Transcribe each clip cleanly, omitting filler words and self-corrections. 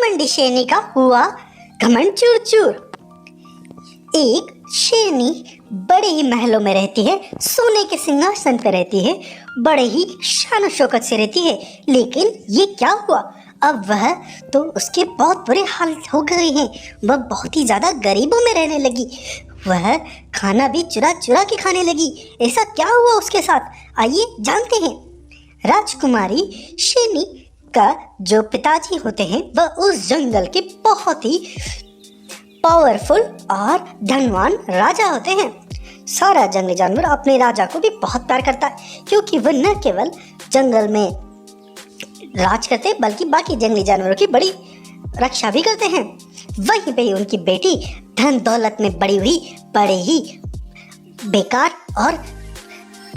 घमंडी शेरनी का हुआ घमंड चूर चूर। एक शेरनी बड़े ही महलों में रहती है, सोने के सिंहासन पर रहती है, बड़े ही शान और शौकत से रहती है। लेकिन ये क्या हुआ, अब वह तो उसके बहुत बुरे हाल हो गए हैं। वह बहुत ही ज्यादा गरीबों में रहने लगी। वह खाना भी चुरा चुरा के खाने लगी। ऐसा क्या हुआ उसके साथ, आइए जानते हैं। राजकुमारी शेरनी का जो पिताजी होते हैं वह उस जंगल के बहुत ही पावरफुल और धनवान राजा होते हैं। सारा जंगली जानवर अपने राजा को भी बहुत प्यार करता है, क्योंकि वह न केवल जंगल में राज करते बल्कि बाकी जंगली जानवरों की बड़ी रक्षा भी करते हैं। वहीं पे उनकी बेटी धन दौलत में बड़ी हुई बड़े ही बेकार और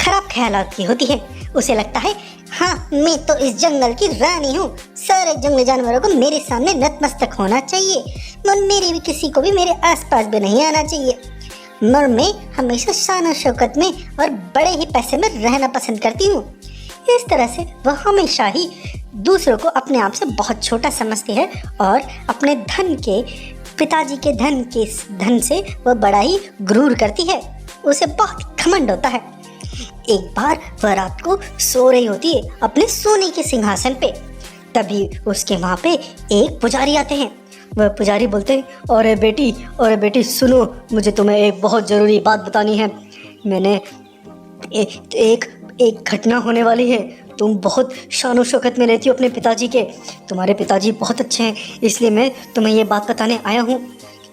खराब ख्यालात की होती है। उसे लगता है हाँ, मैं तो इस जंगल की रानी हूँ, सारे जंगली जानवरों को मेरे सामने नतमस्तक होना चाहिए और मेरे भी किसी को भी मेरे आसपास भी नहीं आना चाहिए। और मैं हमेशा शान और शौकत में और बड़े ही पैसे में रहना पसंद करती हूँ। इस तरह से वह हमेशा ही दूसरों को अपने आप से बहुत छोटा समझती है और अपने पिताजी के धन से वह बड़ा ही गुरूर करती है। उसे बहुत घमंड होता है। एक बार वह रात को सो रही होती है अपने सोने के सिंहासन पे। तभी उसके वहाँ पे एक पुजारी आते हैं। वह पुजारी बोलते हैं, अरे बेटी सुनो, मुझे तुम्हें एक बहुत ज़रूरी बात बतानी है। मैंने एक घटना होने वाली है। तुम बहुत शान शौकत में रहती हो अपने पिताजी के, तुम्हारे पिताजी बहुत अच्छे हैं, इसलिए मैं तुम्हें ये बात बताने आया हूँ।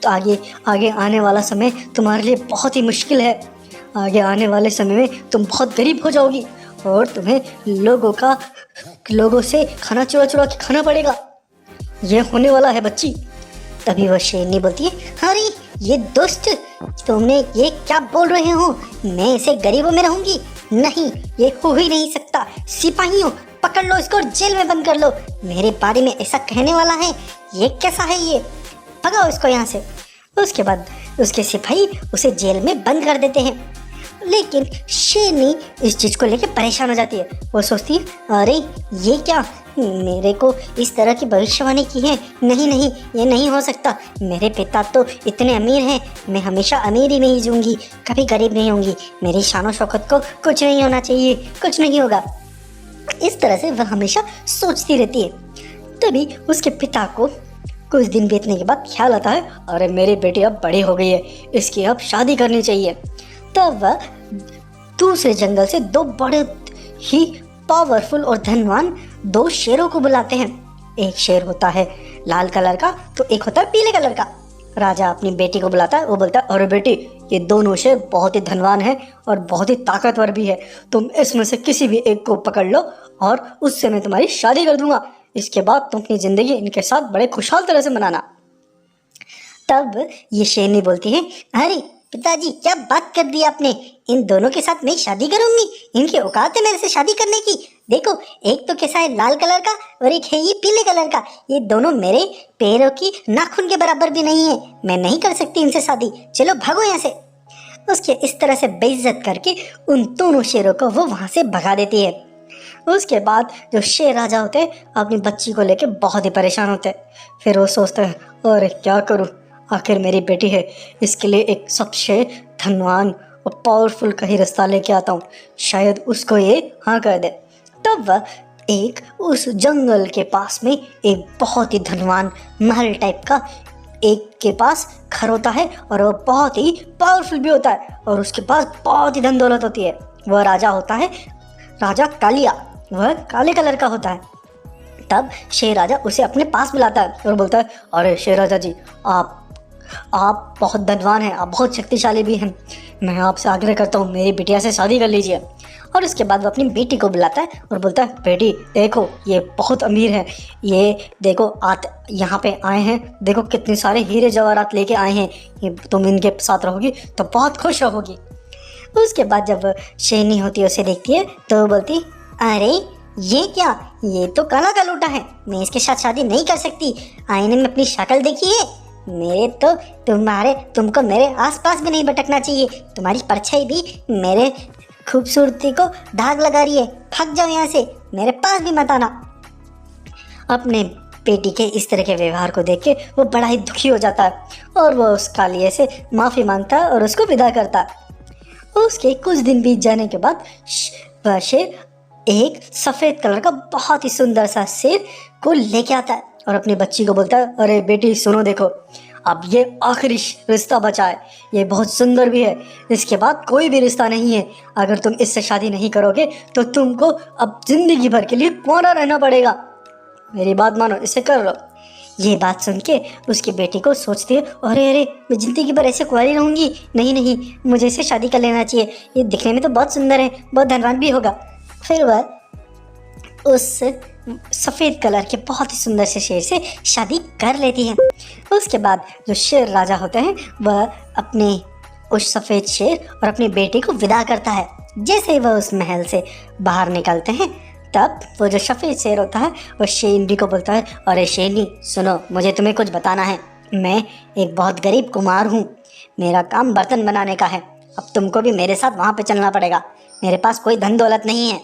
तो आगे आने वाला समय तुम्हारे लिए बहुत ही मुश्किल है। आगे आने वाले समय में तुम बहुत गरीब हो जाओगी और तुम्हें लोगों से खाना चुरा चुरा के खाना पड़ेगा। ये होने वाला है बच्ची। तभी वह शेरनी बोलती है, अरे ये दुष्ट, तुमने ये क्या बोल रहे हो, मैं ऐसे गरीबों में रहूंगी? नहीं, ये हो ही नहीं सकता। सिपाहियों, पकड़ लो इसको और जेल में बंद कर लो। मेरे बारे में ऐसा कहने वाला है, ये कैसा है, ये भगाओ इसको यहाँ से। उसके बाद उसके सिपाही उसे जेल में बंद कर देते हैं। लेकिन शेरनी इस चीज को लेकर परेशान हो जाती है। वो सोचती है, अरे ये क्या, मेरे को इस तरह की भविष्यवाणी की है। नहीं, ये नहीं हो सकता। मेरे पिता तो इतने अमीर हैं, मैं हमेशा अमीरी में ही जीऊंगी, कभी गरीब नहीं होंगी। मेरी शान शौकत को कुछ नहीं होना चाहिए, कुछ नहीं होगा। इस तरह से वह हमेशा सोचती रहती है। तभी उसके पिता को कुछ दिन बीतने के बाद ख्याल आता है, अरे मेरी बेटी अब बड़ी हो गई है, इसकी अब शादी करनी चाहिए। तब वह दूसरे जंगल से दो बड़े ही पावरफुल और धनवान दो शेरों को बुलाते हैं। एक शेर होता है लाल कलर का, तो एक होता है पीले कलर का। राजा अपनी बेटी को बुलाता है। वो बोलता है, अरे बेटी, ये दोनों शेर बहुत ही धनवान है और बहुत ही ताकतवर भी है। तुम इसमें से किसी भी एक को पकड़ लो और उससे मैं तुम्हारी शादी कर दूंगा। इसके बाद तुम अपनी जिंदगी इनके साथ बड़े खुशहाल तरह से मनाना। तब ये शेरनी बोलती है, अरे पिताजी, क्या बात कर दी आपने, इन दोनों के साथ मैं शादी करूंगी? इनकी औकात है मेरे से शादी करने की? देखो, एक तो कैसा है लाल कलर का और एक है ये पीले कलर का। ये दोनों मेरे पैरों की नाखून के बराबर भी नहीं है। मैं नहीं कर सकती इनसे शादी, चलो भागो यहाँ से। उसके इस तरह से बेइज्जत करके उन दोनों शेरों को वो वहाँ से भगा देती है। उसके बाद जो शेर राजा होते हैं अपनी बच्ची को लेके बहुत ही परेशान होते हैं। फिर वो सोचते हैं, अरे क्या करूँ, आखिर मेरी बेटी है, इसके लिए एक सबसे धनवान और पावरफुल का ही रास्ता लेके आता हूँ, शायद उसको ये हाँ कर दे। तब वह एक उस जंगल के पास में एक बहुत ही धनवान महल टाइप का एक के पास घर होता है और वह बहुत ही पावरफुल भी होता है और उसके पास बहुत ही धन दौलत होती है। वह राजा होता है राजा कालिया, वह काले कलर का होता है। तब शेर राजा उसे अपने पास बुलाता है और बोलता है, अरे शेर राजा जी, आप बहुत धनवान हैं, आप बहुत शक्तिशाली भी हैं, मैं आपसे आग्रह करता हूँ मेरी बिटिया से शादी कर लीजिए। और उसके बाद वो अपनी बेटी को बुलाता है और बोलता है, बेटी देखो, ये बहुत अमीर है, ये देखो यहाँ पे आए हैं, देखो कितने सारे हीरे जवाहरात लेके आए हैं, ये तुम इनके साथ रहोगी तो बहुत खुश रहोगी। उसके बाद जब शेरनी होती है उसे देखती है तो वो बोलती, अरे ये क्या, ये तो काला का लूटा है, मैं इसके साथ शादी नहीं कर सकती। आईने में अपनी शक्ल देखिए, तुमको मेरे आसपास भी नहीं भटकना चाहिए, तुम्हारी परछाई भी मेरे खूबसूरती को दाग लगा रही है, भाग जाओ यहाँ से, मेरे पास भी मत आना। अपने बेटी के इस तरह के व्यवहार को देख के वो बड़ा ही दुखी हो जाता है और वो उस कालिया से माफ़ी मांगता है और उसको विदा करता है। उसके कुछ दिन बीत जाने के बाद वह शेर एक सफ़ेद कलर का बहुत ही सुंदर सा शेर को लेके आता है और अपनी बच्ची को बोलता है, अरे बेटी सुनो, देखो अब ये आखिरी रिश्ता बचा है, ये बहुत सुंदर भी है, इसके बाद कोई भी रिश्ता नहीं है। अगर तुम इससे शादी नहीं करोगे तो तुमको अब जिंदगी भर के लिए कुंवारा रहना पड़ेगा। मेरी बात मानो, इसे कर लो। ये बात सुन के उसकी बेटी को सोचती है, अरे अरे मैं ज़िंदगी भर ऐसे कुंवारी रहूँगी, नहीं नहीं, मुझे इससे शादी कर लेना चाहिए, ये दिखने में तो बहुत सुंदर है, बहुत धनवान भी होगा। फिर वह उस सफ़ेद कलर के बहुत ही सुंदर से शेर से शादी कर लेती है। उसके बाद जो शेर राजा होते हैं वह अपने उस सफ़ेद शेर और अपनी बेटी को विदा करता है। जैसे ही वह उस महल से बाहर निकलते हैं तब वो जो सफ़ेद शेर होता है वो शेरनी को बोलता है, अरे शेरनी सुनो, मुझे तुम्हें कुछ बताना है। मैं एक बहुत गरीब कुम्हार हूँ, मेरा काम बर्तन बनाने का है, अब तुमको भी मेरे साथ वहाँ पे चलना पड़ेगा, मेरे पास कोई धन दौलत नहीं है।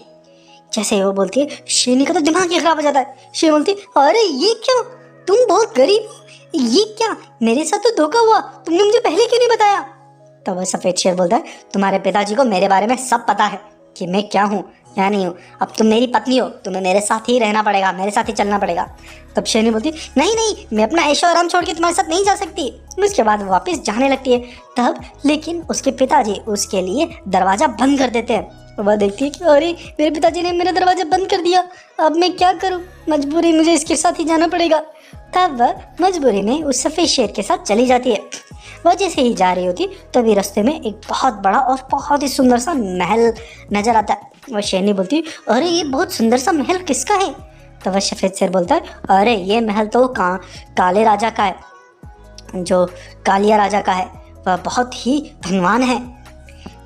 जैसे वो बोलती है, शेरनी का तो दिमाग ही खराब हो जाता है। शेर बोलती है, अरे ये क्यों, तुम बहुत गरीब हो, ये क्या, मेरे साथ तो धोखा हुआ, तुमने मुझे पहले क्यों नहीं बताया। तो वह सफ़ेद शेर बोलता है, तुम्हारे पिताजी को मेरे बारे में सब पता है कि मैं क्या हूँ या नहीं हूँ, अब तुम मेरी पत्नी हो, तुम्हें मेरे साथ ही रहना पड़ेगा, मेरे साथ ही चलना पड़ेगा। तब शेरनी बोलती है, नहीं नहीं, मैं अपना ऐशो आराम छोड़ के तुम्हारे साथ नहीं जा सकती। उसके बाद वो वापस जाने लगती है। तब लेकिन उसके पिताजी उसके लिए दरवाज़ा बंद कर देते हैं। वह देखती है कि अरे मेरे पिताजी ने मेरा दरवाज़ा बंद कर दिया, अब मैं क्या करूं, मजबूरी मुझे इसके साथ ही जाना पड़ेगा। तब वह मजबूरी में उस सफ़ेद शेर के साथ चली जाती है। वह जैसे ही जा रही होती तभी रास्ते में एक बहुत बड़ा और बहुत ही सुंदर सा महल नजर आता है। वह शेरनी बोलती है, अरे ये बहुत सुंदर सा महल किसका है। तो वह सफ़ेद शेर बोलता है, अरे ये महल तो काले राजा का है, जो कालिया राजा का है, वह बहुत ही धनवान है।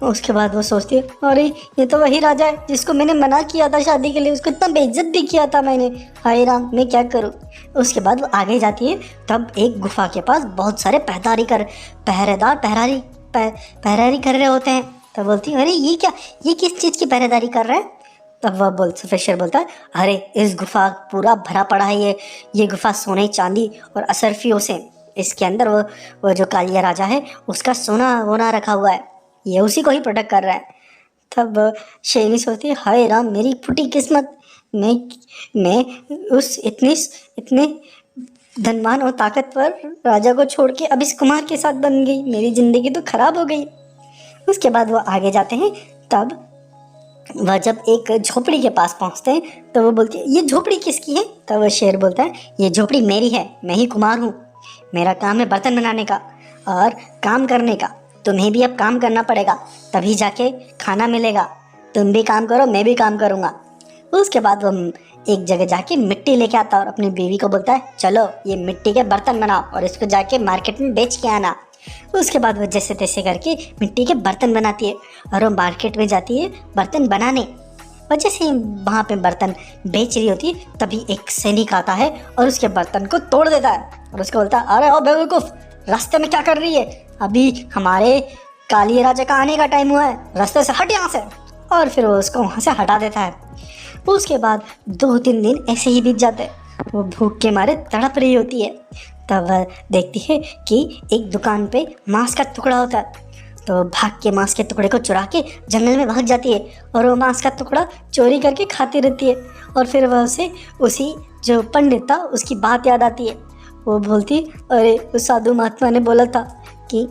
उसके बाद वो सोचती है, अरे ये तो वही राजा है जिसको मैंने मना किया था शादी के लिए, उसको इतना बेइज्जत भी किया था मैंने, हाय राम मैं क्या करूं। उसके बाद वो आगे जाती है। तब एक गुफा के पास बहुत सारे पहरेदार पहरेदारी कर रहे होते हैं। तब बोलती है, अरे ये क्या, ये किस चीज़ की पहरेदारी कर रहे हैं। तब वह सफ़ेद शेर बोलता है, अरे इस गुफा पूरा भरा पड़ा है, ये गुफा सोने चांदी और असरफियों से, इसके अंदर वो जो कालिया राजा है उसका सोना वोना रखा हुआ है, ये उसी को ही प्रोटेक्ट कर रहा है। तब शेरनी सोचती है, हाय राम मेरी फूटी किस्मत, मैं उस इतने धनवान और ताकतवर राजा को छोड़ के अब इस कुमार के साथ बन गई, मेरी ज़िंदगी तो ख़राब हो गई। उसके बाद वो आगे जाते हैं। तब वह जब एक झोपड़ी के पास पहुंचते हैं तो वो बोलती है, ये झोपड़ी किसकी है। तब वह शेर बोलता है, ये झोपड़ी मेरी है, मैं ही कुमार हूँ, मेरा काम है बर्तन बनाने का और काम करने का, तुम्हें भी अब काम करना पड़ेगा, तभी जाके खाना मिलेगा, तुम भी काम करो मैं भी काम करूँगा। उसके बाद वो एक जगह जाके मिट्टी लेके आता है और अपनी बीवी को बोलता है, चलो ये मिट्टी के बर्तन बनाओ और इसको जाके मार्केट में बेच के आना। उसके बाद वो जैसे तैसे करके मिट्टी के बर्तन बनाती है और वो मार्केट में जाती है बर्तन बनाने। और जैसे ही वहाँ पे बर्तन बेच रही होती है तभी एक सैनिक आता है और उसके बर्तन को तोड़ देता है और उसको बोलता है, अरे ओ बेवकूफ़, रास्ते में क्या कर रही है, अभी हमारे कालिया राजा का आने का टाइम हुआ है, रास्ते से हट यहाँ से। और फिर वो उसको वहाँ से हटा देता है। उसके बाद 2-3 दिन ऐसे ही बीत जाते हैं। वो भूख के मारे तड़प रही होती है। तब वह देखती है कि एक दुकान पे मांस का टुकड़ा होता है, तो भाग के मांस के टुकड़े को चुरा के जंगल में भाग जाती है और वो मांस का टुकड़ा चोरी करके खाती रहती है। और फिर वह उसे उसी जो पंडित था उसकी बात याद आती है। वो बोलती, अरे उस साधु महात्मा ने बोला था कि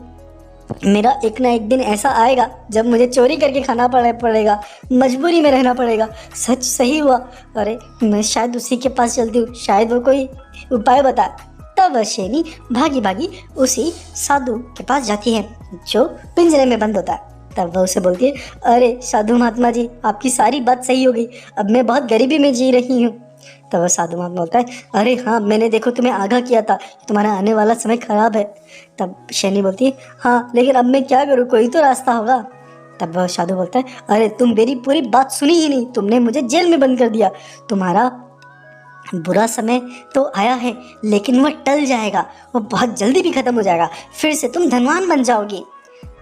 मेरा एक ना एक दिन ऐसा आएगा जब मुझे चोरी करके खाना पड़ेगा, मजबूरी में रहना पड़ेगा। सच सही हुआ, अरे मैं शायद उसी के पास चलती हूँ, शायद वो कोई उपाय बताए। तब वह शेरनी भागी भागी उसी साधु के पास जाती है जो पिंजरे में बंद होता है। तब वह उसे बोलती है, अरे साधु महात्मा जी, आपकी सारी बात सही हो गई, अब मैं बहुत गरीबी में जी रही हूँ। तब वह साधु महात्मा बोलता है, अरे हाँ मैंने देखो तुम्हें आगाह किया था, तुम्हारा आने वाला समय खराब है। तब शेरनी बोलती है, हाँ लेकिन अब मैं क्या करूँ, कोई तो रास्ता होगा। तब वह साधु बोलता है, अरे तुम मेरी पूरी बात सुनी ही नहीं, तुमने मुझे जेल में बंद कर दिया, तुम्हारा बुरा समय तो आया है लेकिन वह टल जाएगा, वो बहुत जल्दी भी ख़त्म हो जाएगा, फिर से तुम धनवान बन जाओगी।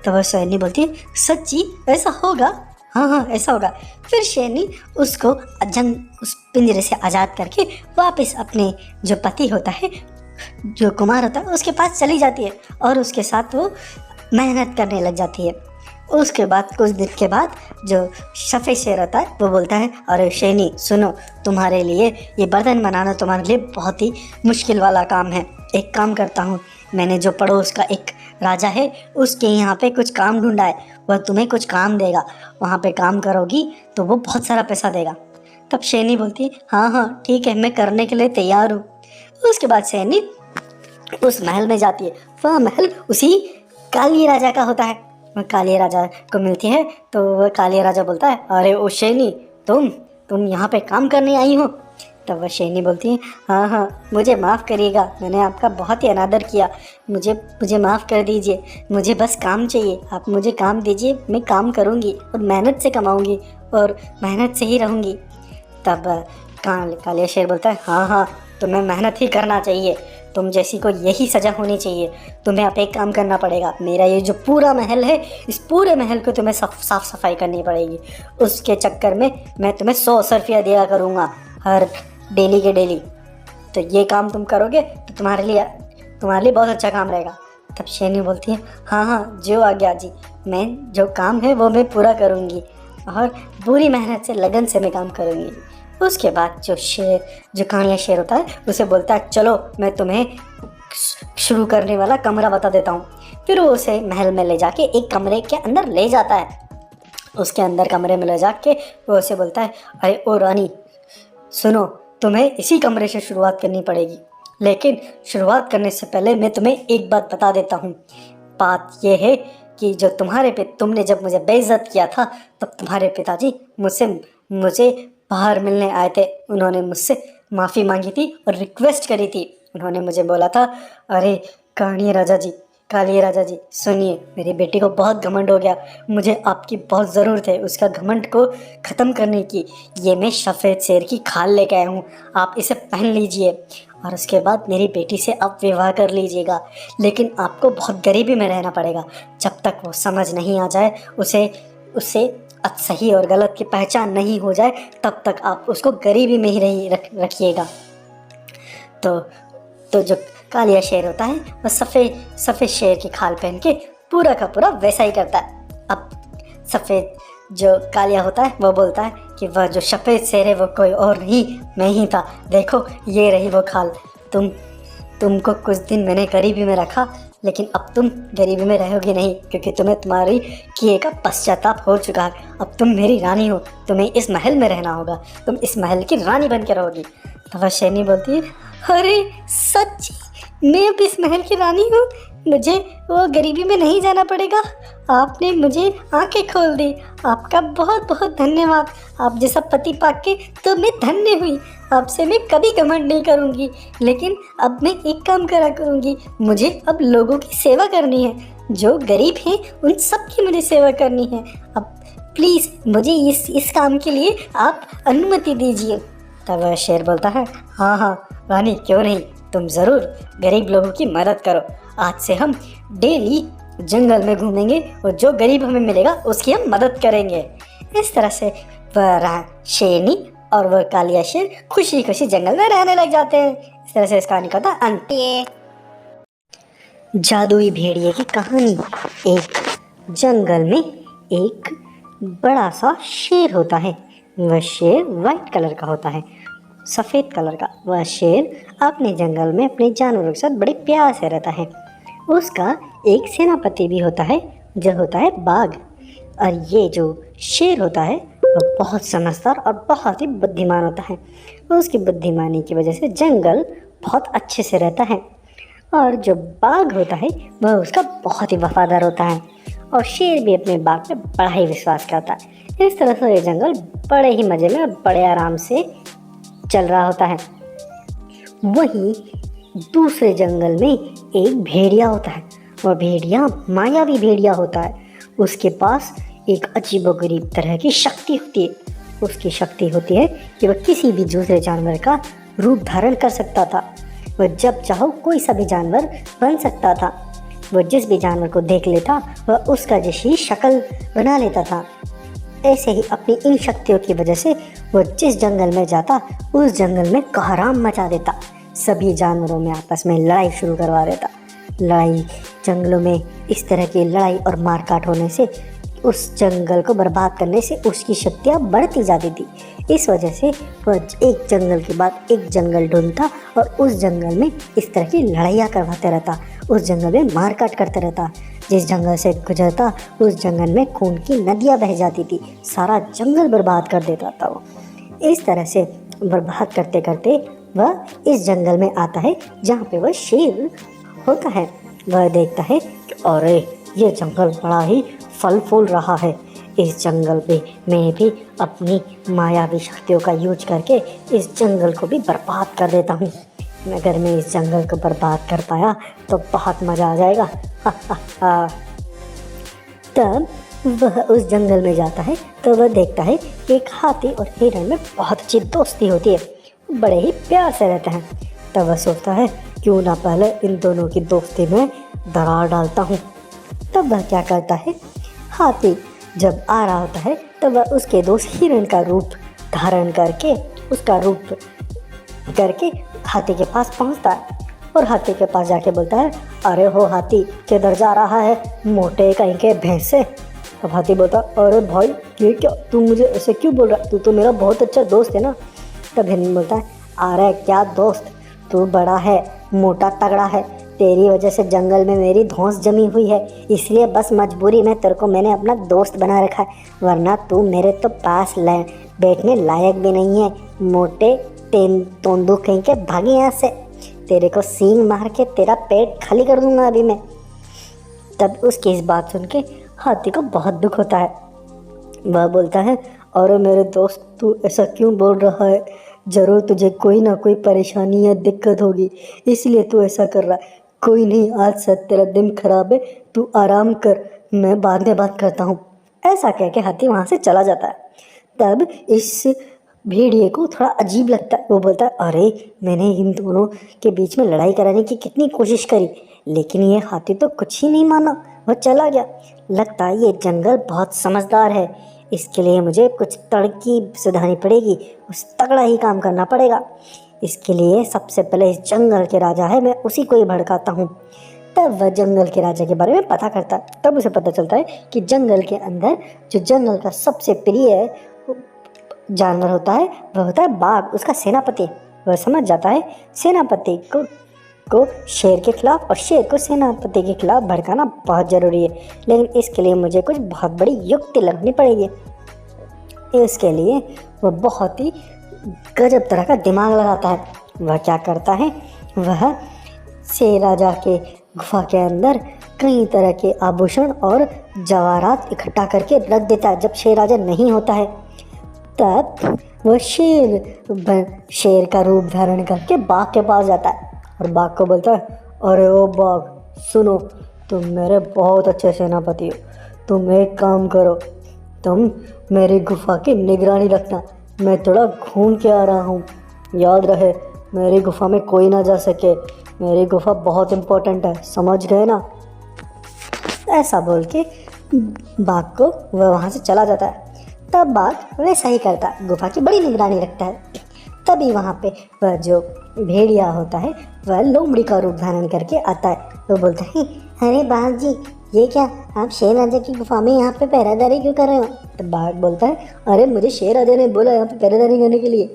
तो वह शेरनी बोलती है, सच्ची ऐसा होगा, हाँ हाँ ऐसा होगा। फिर शेरनी उसको उस पिंजरे से आज़ाद करके वापस अपने जो पति होता है, जो कुमार होता है, उसके पास चली जाती है और उसके साथ वो मेहनत करने लग जाती है। उसके बाद कुछ दिन के बाद जो सफ़ेद शेर होता है वो बोलता है, अरे शेरनी सुनो, तुम्हारे लिए ये बर्तन बनाना तुम्हारे लिए बहुत ही मुश्किल वाला काम है। एक काम करता हूँ, मैंने जो पड़ोस का एक राजा है उसके यहाँ पे कुछ काम ढूंढा है, वह तुम्हें कुछ काम देगा, वहाँ पे काम करोगी तो वो बहुत सारा पैसा देगा। तब शेरनी बोलती है, हाँ हाँ ठीक है, मैं करने के लिए तैयार हूँ। उसके बाद शेरनी उस महल में जाती है। वह महल उसी काली राजा का होता है। वह काली राजा को मिलती है तो वह काली राजा बोलता है, अरे ओ शेरनी, तुम यहाँ पे काम करने आई हो? तब वह शेरनी बोलती है, हाँ हाँ मुझे माफ़ करिएगा, मैंने आपका बहुत ही अनादर किया, मुझे माफ़ कर दीजिए, मुझे बस काम चाहिए, आप मुझे काम दीजिए, मैं काम करूँगी और मेहनत से कमाऊँगी और मेहनत से ही रहूँगी। तब कालिया शेर बोलता है, हाँ हाँ तुम्हें मेहनत ही करना चाहिए, तुम जैसी को यही सज़ा होनी चाहिए, तुम्हें अब एक काम करना पड़ेगा, मेरा ये जो पूरा महल है, इस पूरे महल को तुम्हें साफ़ सफाई करनी पड़ेगी। उसके चक्कर में मैं तुम्हें 100 रुपया दिया करूँगा हर डेली के डेली। तो ये काम तुम करोगे तो तुम्हारे लिए बहुत अच्छा काम रहेगा। तब शेरनी बोलती है, हाँ हाँ जो आज्ञा जी, मैं जो काम है वो मैं पूरा करूँगी और पूरी मेहनत से लगन से मैं काम करूँगी। उसके बाद जो कालिया शेर होता है उसे बोलता है, चलो मैं तुम्हें शुरू करने वाला कमरा बता देता हूँ। फिर वो उसे महल में ले जाके एक कमरे के अंदर ले जाता है। उसके अंदर कमरे में ले जाके वो उसे बोलता है, अरे ओ रानी सुनो, तुम्हें इसी कमरे से शुरुआत करनी पड़ेगी, लेकिन शुरुआत करने से पहले मैं तुम्हें एक बात बता देता हूँ। बात यह है कि जो तुमने जब मुझे बेइज्जत किया था तब तुम्हारे पिताजी मुझे बाहर मिलने आए थे। उन्होंने मुझसे माफ़ी मांगी थी और रिक्वेस्ट करी थी। उन्होंने मुझे बोला था, अरे कालिया राजा जी सुनिए, मेरी बेटी को बहुत घमंड हो गया, मुझे आपकी बहुत ज़रूरत है उसका घमंड को ख़त्म करने की। ये मैं सफ़ेद शेर की खाल लेके आया हूँ, आप इसे पहन लीजिए और उसके बाद मेरी बेटी से आप विवाह कर लीजिएगा। लेकिन आपको बहुत गरीबी में रहना पड़ेगा, जब तक वो समझ नहीं आ जाए, उसे सही और गलत की पहचान नहीं हो जाए, तब तक आप उसको गरीबी में ही रखिएगा। तो जो कालिया शेर होता है वह सफ़ेद शेर की खाल पहन के पूरा का पूरा वैसा ही करता है। अब सफ़ेद जो कालिया होता है वो बोलता है कि वह जो सफ़ेद शेर है वो कोई और नहीं, मैं ही था, देखो ये रही वो खाल। तुमको कुछ दिन मैंने गरीबी में रखा, लेकिन अब तुम गरीबी में रहोगी नहीं, क्योंकि तुम्हें तुम्हारी किए का पश्चाताप हो चुका है। अब तुम मेरी रानी हो, तुम्हें इस महल में रहना होगा, तुम इस महल की रानी बन के रहोगी। तो वह शेरनी बोलती है, अरे सच्ची मैं अब इस महल की रानी हूँ, मुझे वो गरीबी में नहीं जाना पड़ेगा, आपने मुझे आंखें खोल दी, आपका बहुत बहुत धन्यवाद। आप जैसा पति पाके के तो मैं धन्य हुई, आपसे मैं कभी घमंड नहीं करूँगी। लेकिन अब मैं एक काम करा करूँगी, मुझे अब लोगों की सेवा करनी है, जो गरीब हैं उन सब की मुझे सेवा करनी है। अब प्लीज़ मुझे इस काम के लिए आप अनुमति दीजिए। तब वह शेर बोलता है, हाँ हाँ रानी क्यों नहीं, तुम ज़रूर गरीब लोगों की मदद करो। आज से हम डेली जंगल में घूमेंगे और जो गरीब हमें मिलेगा उसकी हम मदद करेंगे। इस तरह से वह शेरनी और वह कालिया शेर खुशी खुशी जंगल में रहने लग जाते हैं। इस तरह से इस कहानी का था अंत। जादुई भेड़िए की कहानी। एक जंगल में एक बड़ा सा शेर होता है। वह शेर वाइट कलर का होता है, सफ़ेद कलर का। वह शेर अपने जंगल में अपने जानवरों के साथ बड़े प्यार से रहता है। उसका एक सेनापति भी होता है जो होता है बाघ। और ये जो शेर होता है वह बहुत समझदार और बहुत ही बुद्धिमान होता है। उसकी बुद्धिमानी की वजह से जंगल बहुत अच्छे से रहता है। और जो बाघ होता है वह उसका बहुत ही वफादार होता है। और शेर भी अपने बाघ पे बड़ा ही विश्वास करता है। इस तरह से ये जंगल बड़े ही मज़े में और बड़े आराम से चल रहा होता है। वहीं दूसरे जंगल में एक भेड़िया होता है। वह भेड़िया मायावी भेड़िया होता है। उसके पास एक अजीबोगरीब तरह की शक्ति होती है। उसकी शक्ति होती है कि वह किसी भी दूसरे जानवर का रूप धारण कर सकता था। वह जब चाहो कोई सा भी जानवर बन सकता था। वह जिस भी जानवर को देख लेता वह उसका जैसी शक्ल बना लेता था। ऐसे ही अपनी इन शक्तियों की वजह से वो जिस जंगल में जाता उस जंगल में कोहराम मचा देता, सभी जानवरों में आपस में लड़ाई शुरू करवा देता। लड़ाई जंगलों में इस तरह की लड़ाई और मारकाट होने से उस जंगल को बर्बाद करने से उसकी शक्तियाँ बढ़ती जाती थी। इस वजह से वह एक जंगल के बाद एक जंगल ढूंढता और उस जंगल में इस तरह की लड़ाइयाँ करवाते रहता, उस जंगल में मारकाट करते रहता। जिस जंगल से गुजरता उस जंगल में खून की नदियाँ बह जाती थी, सारा जंगल बर्बाद कर देता था वो। इस तरह से बर्बाद करते करते वह इस जंगल में आता है जहाँ पे वह शेर होता है। वह देखता है कि अरे ये जंगल बड़ा ही फल फूल रहा है, इस जंगल पे मैं भी अपनी मायावी शक्तियों का यूज करके इस जंगल को भी बर्बाद कर देता हूँ। अगर मैं इस जंगल को बर्बाद कर पाया तो बहुत मज़ा आ जाएगा। तब वह उस जंगल में जाता है तो वह देखता है कि एक हाथी और हिरण में बहुत अच्छी दोस्ती होती है, बड़े ही प्यार से रहते हैं। तब वह सोचता है क्यों ना पहले इन दोनों की दोस्ती में दरार डालता हूँ। तब वह क्या करता है, हाथी जब आ रहा होता है तब वह उसके दोस्त हिरण का रूप धारण करके उसका रूप करके हाथी के पास पहुंचता है और हाथी के पास जाके बोलता है अरे हो हाथी, किधर जा रहा है मोटे कहीं के भैंसे। तब हाथी बोलता अरे भाई ये क्या, तू मुझे ऐसे क्यों बोल रहा, तू तो मेरा बहुत अच्छा दोस्त है ना। तब हिरण बोलता है अरे क्या दोस्त, तू बड़ा है, मोटा तगड़ा है, तेरी वजह से जंगल में मेरी धौंस जमी हुई है, इसलिए बस मजबूरी में तेरे को मैंने अपना दोस्त बना रखा है, वरना तू मेरे तो पास बैठने लायक भी नहीं है। मोटे तोंदू कहीं के भागे यहाँ से, तेरे को सींग मार के तेरा पेट खाली कर दूंगा अभी मैं। तब उसकी इस बात सुन के हाथी को बहुत दुख होता है। वह बोलता है अरे मेरे दोस्त, तू ऐसा क्यों बोल रहा है, ज़रूर तुझे कोई ना कोई परेशानी या दिक्कत होगी इसलिए तू ऐसा कर रहा है। कोई नहीं, आज से तेरा दिन खराब है, तू आराम कर, मैं बाद में बात करता हूँ। ऐसा कह के हाथी वहाँ से चला जाता है। तब इस भेड़िए को थोड़ा अजीब लगता है, वो बोलता है अरे मैंने इन दोनों के बीच में लड़ाई कराने की कितनी कोशिश करी, लेकिन ये हाथी तो कुछ ही नहीं माना, वह चला गया। लगता है ये जंगल बहुत समझदार है, इसके लिए मुझे कुछ तरकीब सुधारनी पड़ेगी, उस तगड़ा ही काम करना पड़ेगा। इसके लिए सबसे पहले इस जंगल के राजा है, मैं उसी को ही भड़काता हूँ। तब वह जंगल के राजा के बारे में पता करता है। तब उसे पता चलता है कि जंगल के अंदर जो जंगल का सबसे प्रिय जानवर होता है वह होता है बाघ, उसका सेनापति। वह समझ जाता है सेनापति को शेर के खिलाफ और शेर को सेनापति के खिलाफ भड़काना बहुत ज़रूरी है, लेकिन इसके लिए मुझे कुछ बहुत बड़ी युक्ति लगानी पड़ेगी। इसके लिए वह बहुत ही गजब तरह का दिमाग लगाता है। वह क्या करता है, वह शेर राजा के गुफा के अंदर कई तरह के आभूषण और जवाहरात इकट्ठा करके रख देता है। जब शेर राजा नहीं होता है तब वह शेर का रूप धारण करके बाघ के पास जाता है और बाघ को बोलता है अरे ओ बाघ सुनो, तुम मेरे बहुत अच्छे सेनापति हो, तुम एक काम करो, तुम मेरी गुफा की निगरानी रखना, मैं थोड़ा घूम के आ रहा हूँ, याद रहे मेरी गुफा में कोई ना जा सके, मेरी गुफा बहुत इम्पोर्टेंट है, समझ गए ना। ऐसा बोल के बाघ को वह वहाँ से चला जाता है। तब बाघ वैसा ही करता है, गुफा की बड़ी निगरानी रखता है। तभी वहाँ पे वह जो भेड़िया होता है वह लोमड़ी का रूप धारण करके आता है। वो बोलता है अरे बाघ जी, ये क्या, आप शेर राजा की गुफा में यहाँ पे पहरेदारी क्यों कर रहे हो। तो बाघ बोलता है अरे मुझे शेर राजा ने बोला यहाँ पे पहरेदारी करने के लिए।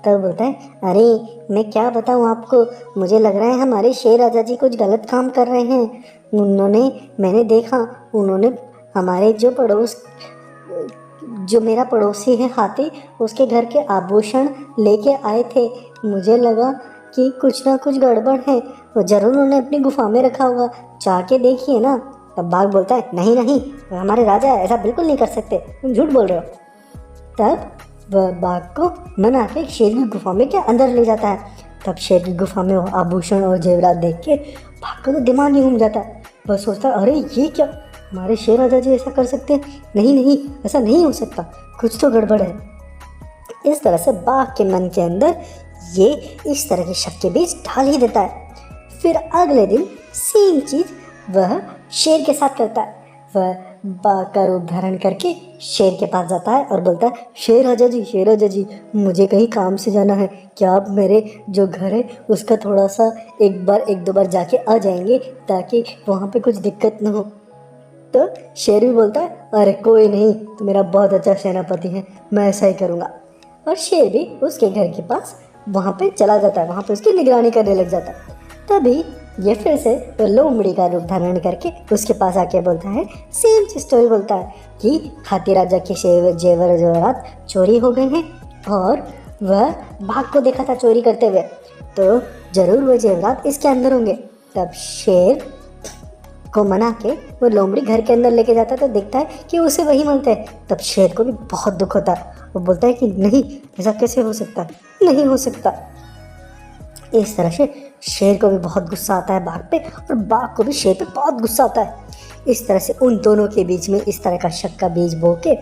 तब बोलता है अरे मैं क्या बताऊँ आपको, मुझे लग रहा है हमारे शेर राजा जी कुछ गलत काम कर रहे हैं। मैंने देखा उन्होंने हमारे जो मेरा पड़ोसी है हाथी, उसके घर के आभूषण लेके आए थे, मुझे लगा कि कुछ ना कुछ गड़बड़ है, वो जरूर उन्होंने अपनी गुफा में रखा होगा, जाके देखिए ना। तब बाघ बोलता है नहीं नहीं, हमारे राजा ऐसा बिल्कुल नहीं कर सकते, तुम झूठ बोल रहे हो। तब वह बाघ को मना के शेर की गुफा में क्या अंदर ले जाता है। तब शेर की गुफा में वो आभूषण और जेवरात देख के बाघ का तो दिमाग ही घूम जाता है। वह सोचता है अरे ये क्या, हमारे शेर राजा जी ऐसा कर सकते हैं, नहीं नहीं ऐसा नहीं हो सकता, कुछ तो गड़बड़ है। इस तरह से बाघ के मन के अंदर ये इस तरह के शक के बीच ढाल ही देता है। फिर अगले दिन सेम चीज़ वह शेर के साथ करता है। वह बाघ का रूप धारण करके शेर के पास जाता है और बोलता है, शेर राजा जी, शेर राजा जी, मुझे कहीं काम से जाना है, क्या आप मेरे जो घर है उसका थोड़ा सा एक दो बार जाके आ जाएंगे ताकि वहाँ पे कुछ दिक्कत ना हो। तो शेर भी बोलता है, अरे कोई नहीं, तो मेरा बहुत अच्छा सेनापति है, मैं ऐसा ही करूँगा। और शेर भी उसके घर के पास वहाँ पे चला जाता है, वहाँ पे उसकी निगरानी करने लग जाता है। तभी ये फिर से वो लोमड़ी का रूप धारण करके उसके पास आके बोलता है, सेम स्टोरी बोलता है कि हाथी राजा के जेवर जेवरात चोरी हो गए हैं और वह बाघ को देखा था चोरी करते हुए, तो जरूर वह जेवरात इसके अंदर होंगे। तब शेर को मना के वो लोमड़ी घर के अंदर लेके जाता है तो देखता है कि उसे वही मिलते हैं। तब शेर को भी बहुत दुख होता है, वो बोलता है कि नहीं, ऐसा कैसे हो सकता, नहीं हो सकता। इस तरह से शेर को भी बहुत गुस्सा आता है बाघ पे और बाघ को भी शेर पे बहुत गुस्सा आता है। इस तरह से उन दोनों के बीच में इस तरह का शक का बीज बो के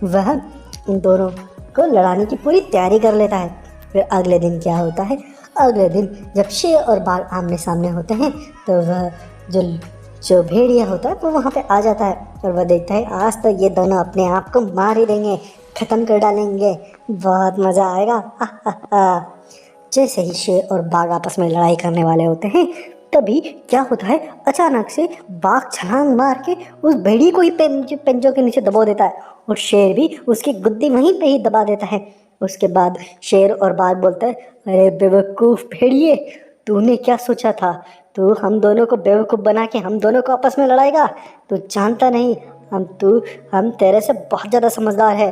वह उन दोनों को लड़ाने की पूरी तैयारी कर लेता है। फिर अगले दिन क्या होता है, अगले दिन जब शेर और बाघ आमने सामने होते हैं तो वह जो भेड़िया होता है वो वहाँ पे आ जाता है और वह देखता है आज तो ये दोनों अपने आप को मार ही देंगे, ख़त्म कर डालेंगे, बहुत मज़ा आएगा। जैसे ही शेर और बाघ आपस में लड़ाई करने वाले होते हैं तभी क्या होता है, अचानक से बाघ छलांग मार के उस भेड़िए को ही पंजों के नीचे दबा देता है और शेर भी उसकी गुद्दी वहीं पे ही दबा देता है। उसके बाद शेर और बाघ बोलता है, अरे बेवकूफ़ भेड़िए, तूने क्या सोचा था, तू हम दोनों को बेवकूफ़ बना के हम दोनों को आपस में लड़ाएगा, तू जानता नहीं हम तेरे से बहुत ज़्यादा समझदार है,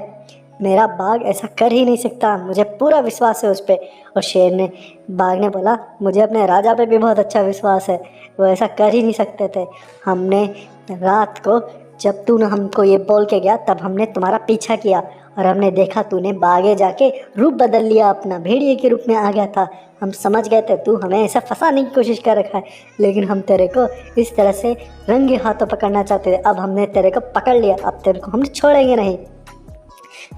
मेरा बाघ ऐसा कर ही नहीं सकता, मुझे पूरा विश्वास है उस पर। और बाघ ने बोला, मुझे अपने राजा पे भी बहुत अच्छा विश्वास है, वो ऐसा कर ही नहीं सकते थे। हमने रात को जब तूने हमको ये बोल के गया तब हमने तुम्हारा पीछा किया और हमने देखा तूने बागे जाके रूप बदल लिया, अपना भेड़िए के रूप में आ गया था। हम समझ गए थे तू हमें ऐसा फंसाने की कोशिश कर रखा है, लेकिन हम तेरे को इस तरह से रंगे हाथों पकड़ना चाहते थे। अब हमने तेरे को पकड़ लिया, अब तेरे को हम छोड़ेंगे नहीं।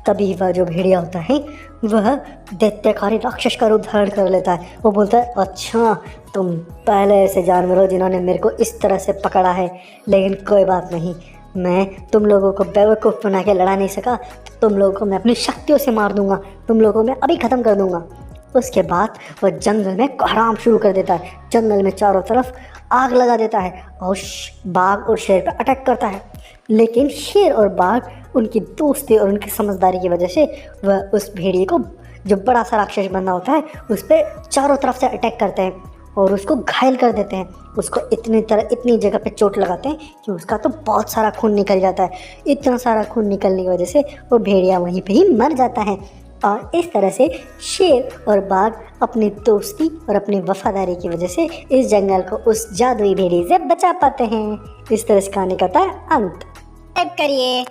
तभी वह जो भेड़िया होता है वह दैत्यकारी राक्षस का रूप धारण कर लेता है। वो बोलता है, अच्छा तुम पहले ऐसे जानवर हो जिन्होंने मेरे को इस तरह से पकड़ा है, लेकिन कोई बात नहीं, मैं तुम लोगों को बेवकूफ़ बना के लड़ा नहीं सका, तुम लोगों को मैं अपनी शक्तियों से मार दूंगा, तुम लोगों को मैं अभी ख़त्म कर दूंगा। उसके बाद वह जंगल में कोहराम शुरू कर देता है, जंगल में चारों तरफ आग लगा देता है और बाघ और शेर पर अटैक करता है। लेकिन शेर और बाघ उनकी दोस्ती और उनकी समझदारी की वजह से वह उस भेड़िए को, जो बड़ा सा राक्षस बना होता है, उस पर चारों तरफ से अटैक करते हैं और उसको घायल कर देते हैं। उसको इतनी जगह पे चोट लगाते हैं कि उसका तो बहुत सारा खून निकल जाता है। इतना सारा खून निकलने की वजह से वो भेड़िया वहीं पे ही मर जाता है। और इस तरह से शेर और बाघ अपनी दोस्ती और अपनी वफादारी की वजह से इस जंगल को उस जादुई भेड़िए से बचा पाते हैं। इस तरह से कहानी का था अंत। टाइप करिए।